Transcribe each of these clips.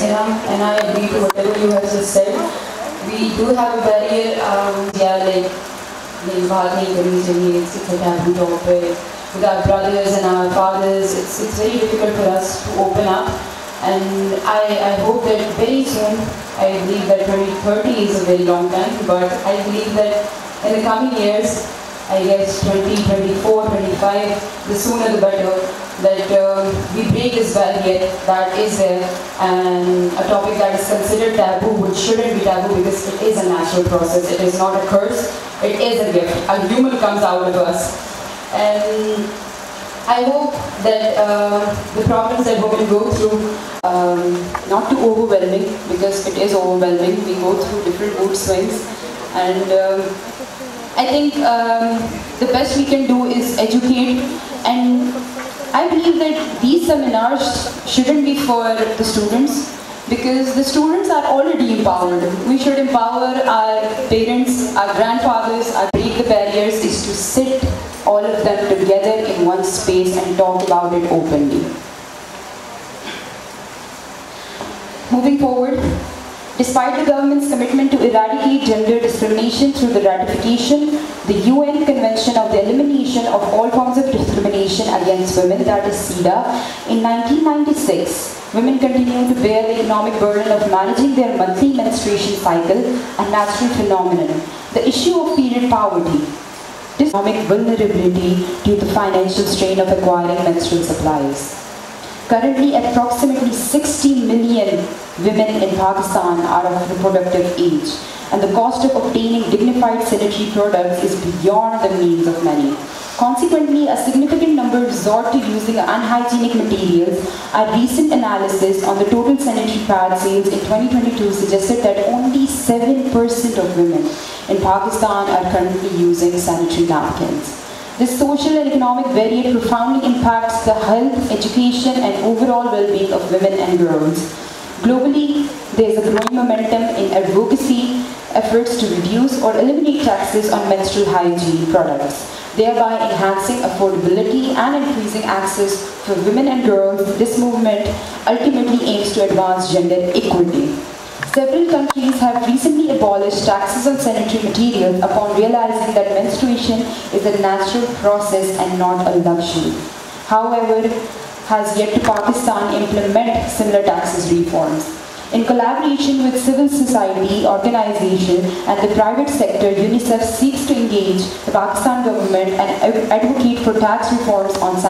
Sinha, and I agree to whatever you have just said. We do have a barrier, like it's a taboo topic. With our brothers and our fathers, it's very difficult for us to open up. And I hope that very soon, I believe that 2030 is a very long time, but I believe that in the coming years, I guess 2024, 25, the sooner the better, that we break this barrier that is there, and a topic that is considered taboo, which shouldn't be taboo because it is a natural process, it is not a curse, it is a gift. A human comes out of us. And I hope that the problems that women go through, not too overwhelming, because it is overwhelming, we go through different mood swings, and I think the best we can do is educate, and I believe that these seminars shouldn't be for the students, because the students are already empowered. We should empower our parents, our grandfathers, our break the barriers is to sit all of them together in one space and talk about it openly. Moving forward, despite the government's commitment to eradicate gender discrimination through the ratification, the UN Convention of the Elimination of All Forms of Discrimination Against Women, that is CEDAW, in 1996, women continue to bear the economic burden of managing their monthly menstruation cycle, a natural phenomenon. The issue of period poverty, economic vulnerability due to financial strain of acquiring menstrual supplies. Currently, approximately 60 million women in Pakistan are of reproductive age, and the cost of obtaining dignified sanitary products is beyond the means of many. Consequently, a significant number resort to using unhygienic materials. A recent analysis on the total sanitary pad sales in 2022 suggested that only 7% of women in Pakistan are currently using sanitary napkins. This social and economic barrier profoundly impacts the health, education, and overall well-being of women and girls. Globally, there is a growing momentum in advocacy efforts to reduce or eliminate taxes on menstrual hygiene products, thereby enhancing affordability and increasing access for women and girls. This movement ultimately aims to advance gender equity. Several countries have recently abolished taxes on sanitary materials upon realizing that menstruation is a natural process and not a luxury. However, has yet to Pakistan implement similar taxes reforms. In collaboration with civil society organizations and the private sector, UNICEF seeks to engage the Pakistan government and advocate for tax reforms on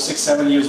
6-7 years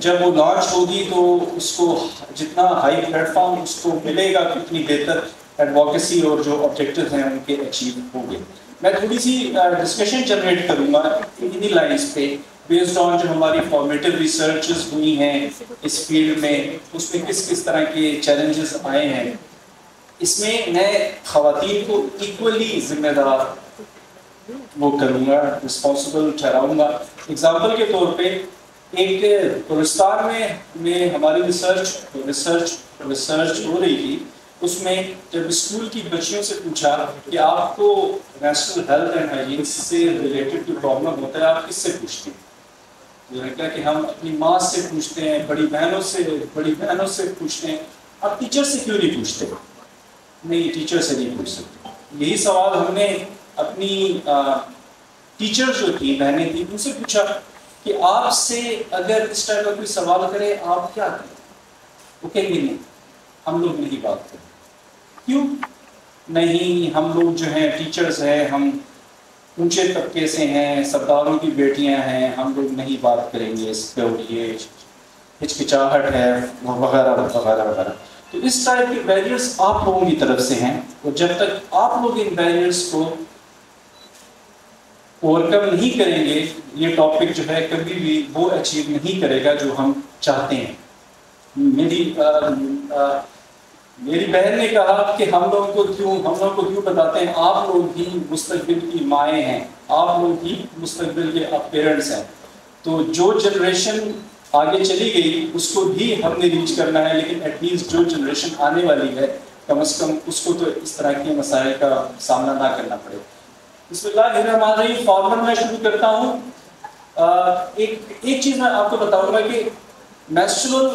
جب وہ launch ہوگی تو اس کو جتنا high plate form اس کو ملے گا اتنی بہتر ایڈوکیسی اور جو آبجیکٹیوز ہیں ان کے اچیو ہوں گے. میں تھوڑی سی ڈسکشن جنریٹ کروں گا انہی لائنس پہ بیسڈ آن جو ہماری فارمیٹیو ریسرچز ہوئی ہیں اس فیلڈ میں, اس میں کس کس طرح کے چیلنجز آئے ہیں. اس میں خواتین کو ایکولی ذمہ دار وہ کروں گا, رسپانسبل ٹھہراؤں گا. اگزامپل کے طور پہ ایک پاکستان میں ہماری ریسرچ ہو رہی تھی. اس میں جب اسکول کی بچیوں سے پوچھا کہ آپ کو نیشنل ہیلتھ اینڈ ہائیجین سے ریلیٹڈ جو پرابلم ہوتا ہے آپ کس سے پوچھتے ہیں؟ انہوں نے کہا کہ ہم اپنی ماں سے پوچھتے ہیں, بڑی بہنوں سے پوچھتے ہیں, آپ ٹیچر سے کیوں نہیں پوچھتے؟ نہیں, ٹیچر سے نہیں پوچھ سکتے. یہی سوال ہم نے اپنی ٹیچر جو تھی, بہنیں تھیں, ان سے پوچھا کہ آپ سے اگر اس ٹائپ کا کوئی سوال کرے آپ کیا کریں؟ وہ کہیں گے نہیں, ہم لوگ نہیں بات کریں. کیوں نہیں؟ ہم لوگ جو ہیں ٹیچرز ہیں, ہم اونچے طبقے سے ہیں, سرداروں کی بیٹیاں ہیں, ہم لوگ نہیں بات کریں گے اس پہ, اور یہ ہچکچاہٹ ہے وغیرہ وغیرہ وغیرہ. تو اس ٹائپ کے بیریئرز آپ لوگوں کی طرف سے ہیں, اور جب تک آپ لوگ ان بیریئرز کو اوور کم نہیں کریں گے یہ ٹاپک جو ہے کبھی بھی وہ اچیو نہیں کرے گا جو ہم چاہتے ہیں. میری بہن نے کہا کہ ہم لوگوں کو کیوں بتاتے ہیں, آپ لوگ ہی مستقبل کی مائیں ہیں, آپ لوگ ہی مستقبل کے پیرنٹس ہیں. تو جو جنریشن آگے چلی گئی اس کو بھی ہم نے ریچ کرنا ہے, لیکن ایٹ لیسٹ جو جنریشن آنے والی ہے کم از کم اس کو تو اس طرح کے مسائل کا سامنا نہ کرنا پڑے. بسم اللہ الرحمن الرحیم. فارمل میں شروع کرتا ہوں. ایک چیز میں آپ کو بتاؤں گا کہ نیچرل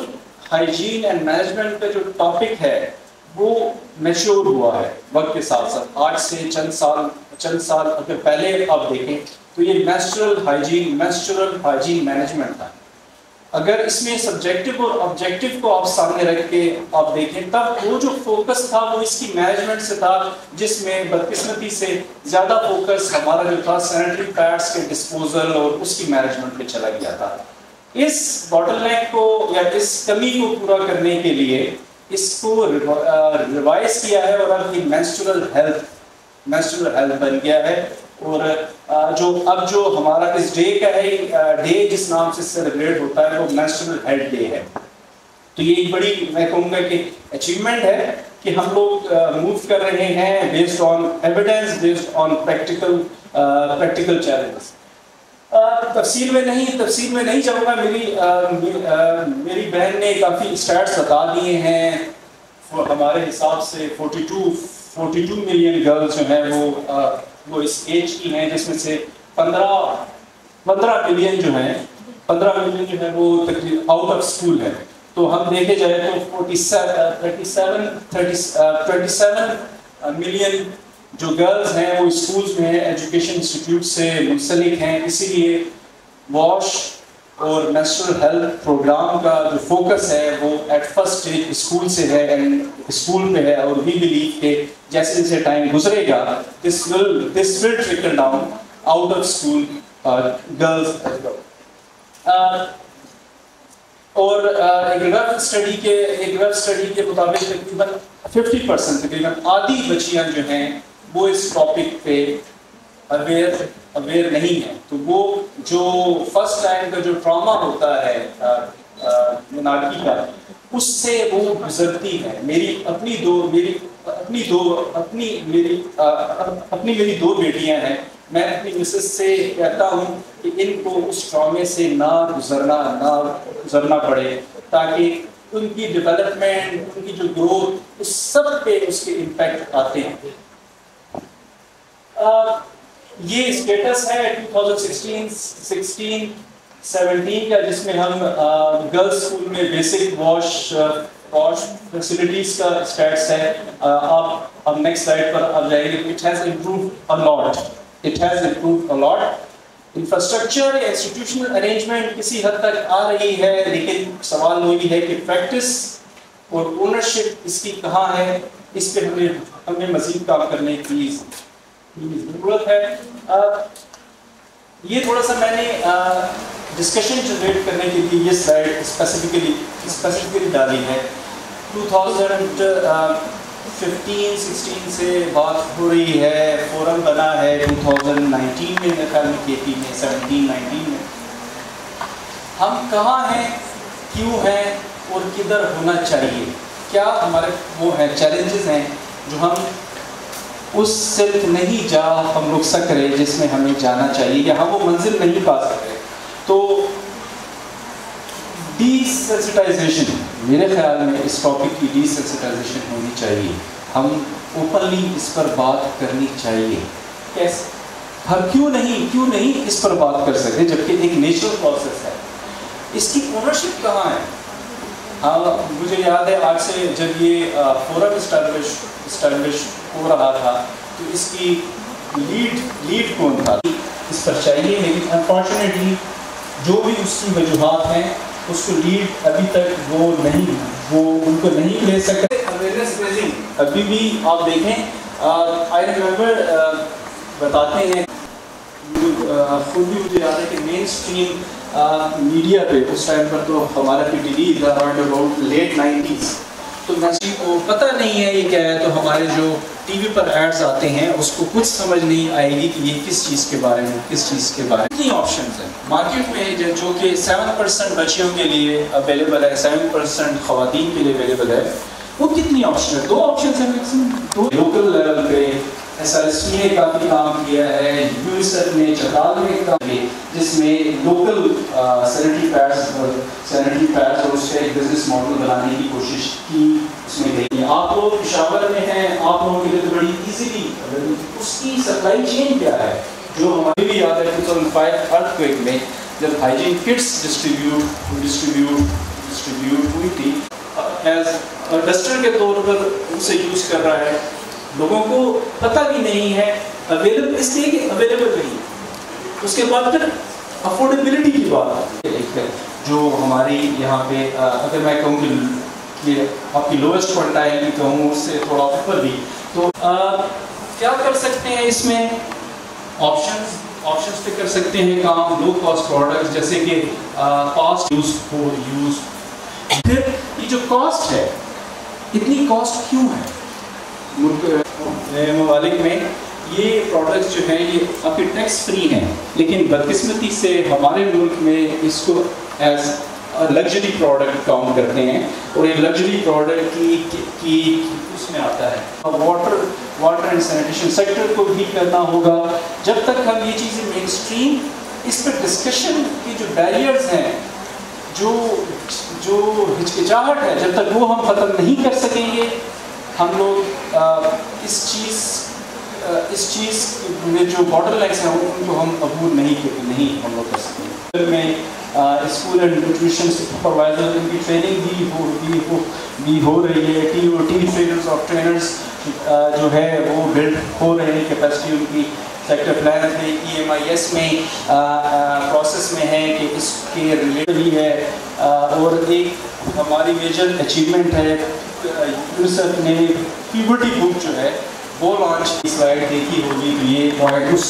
ہائیجین اینڈ مینجمنٹ کا جو ٹاپک ہے وہ میچور ہوا ہے وقت کے ساتھ ساتھ. آج سے چند سال اگر پہلے آپ دیکھیں تو یہ نیچرل ہائیجین مینجمنٹ تھا. اگر اس میں سبجیکٹو اور آبجیکٹو کو آپ سامنے رکھ کے آپ دیکھیں تب وہ جو فوکس تھا وہ اس کی مینجمنٹ سے تھا, جس میں بدقسمتی سے زیادہ فوکس ہمارا جو تھا سینیٹری پیڈس کے ڈسپوزل اور اس کی مینجمنٹ پہ چلا گیا تھا. اس باٹل نیک کو یا اس کمی کو پورا کرنے کے لیے اس کو ریوائز کیا ہے, اور اب یہ مینسٹرل ہیلتھ بن گیا ہے. اور جو ہمارا اس ڈے کا ہے ڈے جس نام سے سیلیبریٹ ہوتا ہے وہ نیشنل ہیلتھ ڈے ہے. تو یہ ایک بڑی میں کہوں گا کہ اچیومنٹ ہے کہ ہم لوگ موو کر رہے ہیں based on evidence, based on practical challenges. تفصیل میں نہیں جاؤں گا. میری بہن نے کافی اسٹیٹس بتا دیے ہیں. ہمارے حساب سے 42 ملین گرلز جو ہیں وہ اس ایج کی ہیں, جس میں سے 15 ملین جو ہیں وہ آؤٹ آف اسکول ہیں. تو ہم دیکھے جائے تو 27 ملین جو گرلز ہیں وہ اسکولز میں ایجوکیشن انسٹیٹیوٹ سے منسلک ہیں. اسی لیے واش اور نیشنل ہیلتھ پروگرام کا جو فوکس ہے وہ ایٹ فرسٹ اسٹیج اسکول سے ہے, اینڈ اسکول پہ ہے. اور وی بلیو کہ جیسے جیسے ٹائم گزرے گا this will trickle down out of school girls. اور ایک رف اسٹڈی کے مطابق تقریباً 50% تقریباً آدھی بچیاں جو ہیں وہ اس ٹاپک پہ اویئر نہیں ہیں. تو وہ جو فرسٹ ٹائم کا جو ٹراما ہوتا ہے مناکی کا, اس سے وہ گزرتی ہے. میری دو بیٹیاں ہیں. میں اپنی مسز سے کہتا ہوں کہ ان کو اس ٹرامے سے نہ گزرنا پڑے, تاکہ ان کی ڈیولپمنٹ, ان کی جو گروتھ, اس سب پہ اس کے امپیکٹ آتے ہیں. یہ اسٹیٹس ہے 2016-17 کا, جس میں ہم گرلز اسکول میں بیسک واش فیسلٹیز کا اسٹیٹس ہے. آپ نیکسٹ سلائڈ پر آ جائیں گے. It has improved a lot. Infrastructure یا انسٹیٹیوشنل ارینجمنٹ کسی حد تک آ رہی ہے, لیکن سوال وہی ہے کہ پریکٹس اور اونرشپ اس کی کہاں ہے. اس پہ ہمیں مزید کام کرنے کی ضرورت ہے. یہ تھوڑا سا میں نے ڈسکشن جنریٹ کرنے کے لیے یہ سلائڈ اسپیسیفکلی ڈالی ہے. 2015-16 سے بات ہو رہی ہے, فورم بنا ہے 2019 میں, میرے خیال میں KP میں 17-19 میں. ہم کہاں ہیں, کیوں ہیں اور کدھر ہونا چاہیے, کیا ہمارے وہ ہیں چیلنجز ہیں جو ہم اس سمت نہیں جا ہم رک سک رہے جس میں ہمیں جانا چاہیے, یا ہم وہ منزل نہیں پا سکتے. تو ڈی سینسٹائزیشن, میرے خیال میں اس ٹاپک کی ڈی سینسٹائزیشن ہونی چاہیے. ہم اوپنلی اس پر بات کرنی چاہیے. کیسے, کیوں نہیں اس پر بات کر سکتے جبکہ ایک نیچرل پروسیس ہے. اس کی اونرشپ کہاں ہے؟ مجھے یاد ہے آج سے جب یہ فورم اسٹیبلش ہو رہا تھا تو اس کی لیڈ کون تھا اس پر چاہیے, لیکن انفارچونیٹلی جو بھی اس کی وجوہات ہیں اس کو لیڈ ابھی تک وہ ان کو نہیں لے سکتے. اویئرنیس ریزنگ ابھی بھی آپ دیکھیں, آئی ریمبر بتاتے ہیں, خود بھی مجھے یاد ہے کہ مین اسٹریم میڈیا پہ اس ٹائم پر تو ہمارا PTV around about late 90s, تو کسی کو پتہ نہیں ہے یہ کیا ہے, تو ہمارے جو ٹی وی پر ایڈز آتے ہیں اس کو کچھ سمجھ نہیں آئے گی کہ یہ کس چیز کے بارے میں کتنی آپشنز ہیں مارکیٹ میں جو کہ 7% بچیوں کے لیے اویلیبل ہے, 7% خواتین کے لیے اویلیبل ہے. وہ کتنی آپشن ہے؟ 2 آپشنز ہیں میکسیمم. لوکل لیول پہ SRSP نے کافی کام کیا ہے, UNICEF نے چترال میں کام کیا جس میں لوکل سینیٹری پیڈز اور اس کا ایک بزنس ماڈل بنانے کی کوشش کی. اس میں دیکھیے آپ لوگ پشاور میں ہیں, آپ لوگوں کے لیے تو بڑی ایزیلی اس کی سپلائی چین کیا ہے, جو ہمیں بھی یاد ہے 2005 ارتھکویک میں جب ہائیجین کٹس ڈسٹریبیوٹ ہوئی تھی, ایز ڈسٹر کے طور پر اسے یوز کر رہا ہے. لوگوں کو پتہ بھی نہیں ہے, اویلیبل اس لیے کہ اویلیبل نہیں. اس کے بعد پھر افورڈیبلٹی کی بات آتی ہے جو ہماری یہاں پہ, اگر میں کہوں کہ آپ کی لوئسٹ کوانٹائل بھی کہوں اس سے تھوڑا اوپر بھی, تو کیا کر سکتے ہیں اس میں؟ آپشنز پہ کر سکتے ہیں کام, لو کاسٹ پروڈکٹس جیسے کہ فاسٹ یوز. پھر یہ جو کاسٹ ہے, اتنی کاسٹ کیوں ہے ممالک میں؟ یہ پروڈکٹس جو ہیں یہ آپ کے ٹیکس فری ہیں, لیکن بدقسمتی سے ہمارے ملک میں اس کو ایز لگژری پروڈکٹ کاؤنٹ کرتے ہیں, اور یہ لگژری پروڈکٹ کی اس میں آتا ہے. واٹر اینڈ سینیٹیشن سیکٹر کو بھی کرنا ہوگا. جب تک ہم یہ چیزیں مین اسٹریم اس پہ ڈسکشن کی جو بیریئرز ہیں, جو ہچکچاہٹ ہے, جب تک وہ ہم ختم نہیں کر سکیں گے, ہم لوگ اس چیز میں جو باٹل لیکس ہیں ان کو ہم عبور نہیں ہم لوگ کر سکیں گے. میں اسکول اینڈ نیوٹریشن سپروائزر ان کی ٹریننگ بھی ہو رہی ہے. ٹیم ٹرینرز اور ٹرینرز جو ہے وہ بلڈ ہو رہے ہیں, کیپیسٹی ان کی سیکٹر پلان میں EMIS میں پروسیس میں ہے کہ اس کے ریلیٹڈ بھی ہے. اور ایک ہماری میجر اچیومنٹ ہے, یونیسیف نے پیوبرٹی بک جو ہے وہ لانچ کی. سلائڈ دیکھی ہوگی تو یہ پوائنٹ اس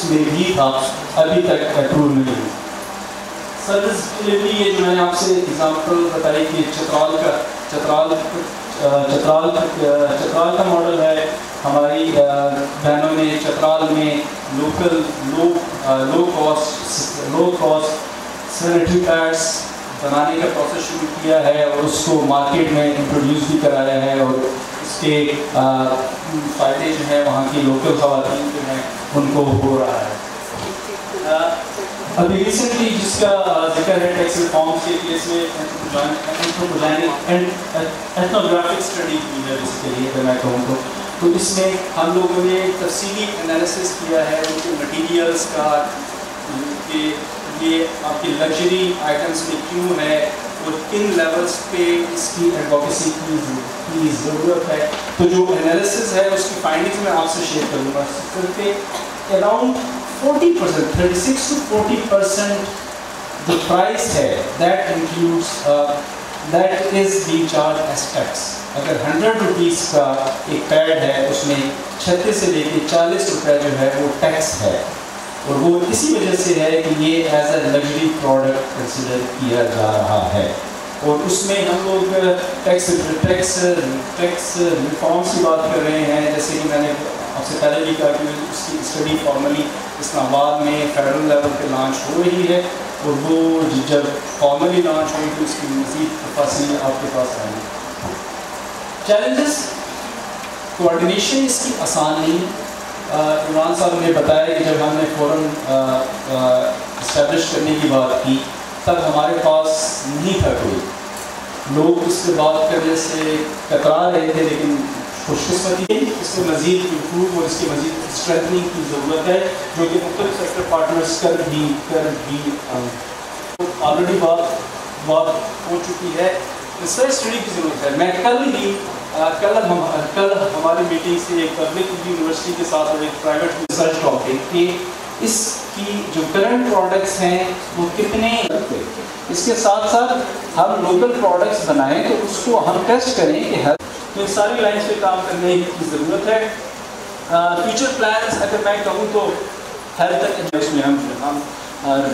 میں بھی تھا, ابھی تک اپروو نہیں ہوئی. سروس ڈلیوری, یہ جو میں نے آپ سے اگزامپل بتائی کہ چترال کا ماڈل ہے. ہماری بہنوں نے چترال میں local low cost sanitary pads بنانے کا پروسیس شروع کیا ہے, اور اس کو مارکیٹ میں انٹروڈیوس بھی کرایا ہے, اور اس کے فائدے جو ہیں وہاں کی لوکل خواتین جو ہیں ان کو ہو رہا ہے. ابھی ریسنٹلی جس کا ذکر ہے ٹیکس ریفارمس کے کیس میں ایتھنوگرافک اسٹڈی کی ہے بیسیکلی, اگر میں کہوں تو اس میں ہم لوگوں نے تفصیلی انالیسس کیا ہے ان کے مٹیریلس کا, کہ یہ آپ کی لگژری آئٹمس میں کیوں ہے اور کن لیولس پہ اس کی ایڈوکیسی کی ضرورت ہے. تو جو انالیسس ہے اس کی فائنڈنگز میں آپ سے شیئر کروں گا. اراؤنڈ 40%, 36 to 40% the price ہے that includes that is being charged as tax. اگر 100 روپیز کا ایک پیڈ ہے اس میں 36 سے لے کے 40 روپے جو ہے وہ ٹیکس ہے. اور وہ اسی وجہ سے ہے کہ یہ as a luxury product consider کیا جا رہا ہے. اور اس میں ہم لوگ ٹیکس ریفارمس کی بات کر رہے ہیں, جیسے کہ میں نے آپ سے پہلے بھی کہا کہ اس کی اسٹڈی فارملی اسلام آباد میں فیڈرل لیول پہ لانچ ہو رہی ہے, اور وہ جب فارملی لانچ ہوئی تو اس کی مزید تفاصیل آپ کے پاس آئیں گی. چیلنجز, کوآرڈینیشن اس کی آسان نہیں. عمران صاحب نے بتایا کہ جب ہم نے فورم اسٹیبلش کرنے کی بات کی تب ہمارے پاس نہیں تھا کوئی, لوگ اس سے بات کرنے سے کترا رہے تھے, لیکن خوش قسمتی اس میں مزید امپروو اور اس کی مزید اسٹرینتھنگ کی ضرورت ہے, جو کہ مختلف سیکٹر پارٹنرز کر بھی آلریڈی بات ہو چکی ہے. ریسرچ اسٹڈی کی ضرورت ہے. میں کل ہماری میٹنگ سے ایک پبلک یونیورسٹی کے ساتھ اور ایک پرائیویٹ ریسرچ ٹاپک کہ اس کی جو کرنٹ پروڈکٹس ہیں وہ کتنے, اس کے ساتھ ساتھ ہم لوکل پروڈکٹس بنائیں تو اس کو ہم ٹیسٹ کریں کہ ہر تو ان ساری لائنس پہ کام کرنے کی ضرورت ہے. فیوچر پلانس اگر میں کہوں تو ہیلتھ میں ہم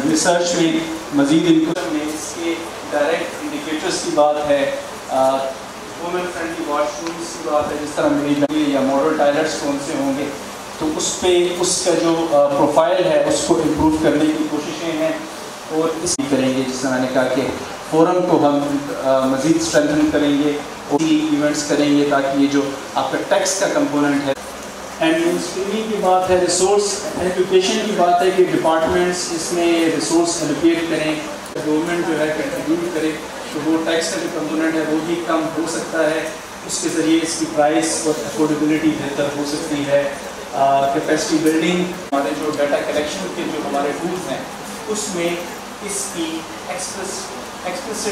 ریسرچ میں مزید انکم میں اس کے ڈائریکٹ انڈیکیٹرس کی بات ہے, وومن فرینڈلی واش رومس کی بات ہے, جس طرح میری یا ماڈل ٹائلٹس کون سے ہوں گے, تو اس پہ اس کا جو پروفائل ہے اس کو امپروو کرنے کی کوششیں ہیں. اور اس کریں گے جس طرح میں نے کہا کہ فورم کو ہم مزید اسٹرینتھن کریں گے, اور ایونٹس کریں گے تاکہ یہ جو آپ کا ٹیکس کا کمپوننٹ ہے. اینڈ اسٹریمنگ کی بات ہے, ریسورس ایلوکیشن کی بات ہے کہ ڈپارٹمنٹس اس میں ریسورس ایلوکیٹ کریں, گورنمنٹ جو ہے کنٹریبیوٹ کرے, تو وہ ٹیکس کا جو کمپوننٹ ہے وہ بھی کم ہو سکتا ہے. اس کے ذریعے اس کی پرائس اور افورڈیبلٹی بہتر ہو سکتی ہے. کیپیسٹی بلڈنگ, ہمارے جو ڈیٹا کلیکشن کے جو ہمارے ٹولس ہیں اس میں اس کی ایکسپلسٹ